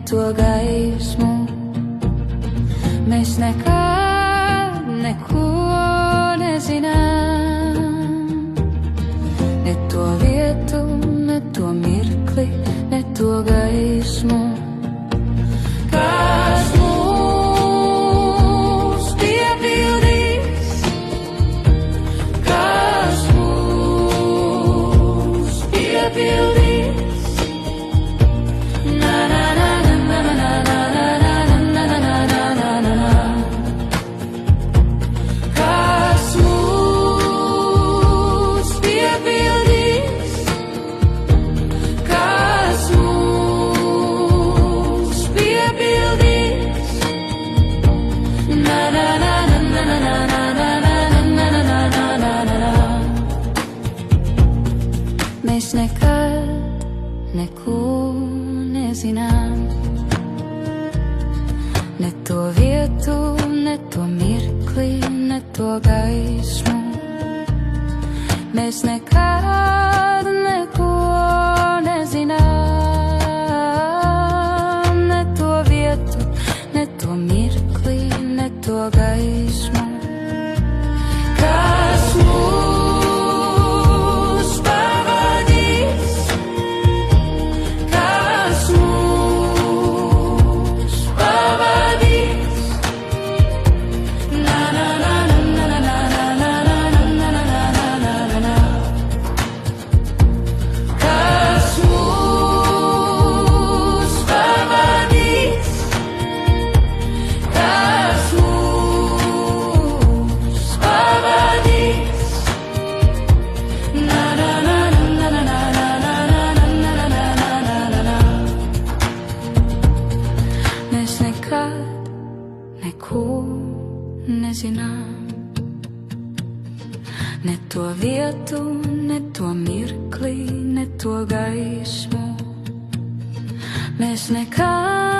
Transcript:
to gaismu. Mēs nekad neko nezinām, ne to vietu, ne to mirkli, ne to gaismu. Kas mūs piepildīs, kas mūs piepildīs. Na na na na na na na na na na na na na. Kas mūs piepildīs, kas mūs piepildīs. Na na na na na na na na na na na na. Mēs nekad neko nezinām, ne to vietu, ne to mirkli, ne to gaismu. Mēs nekad neko nezinām, ne to vietu, ne to mirkli, ne to gaismu. Kas mūs pavadīs, kas mūs pavadīs. Na na na na na na na na na na na na. Kas mūs pavadīs, kas mūs pavadīs. Na na na na na na na na na na. Mēs nekad neko nezinām, ne to vietu, ne to mirkli, ne to gaismu. Mēs nekad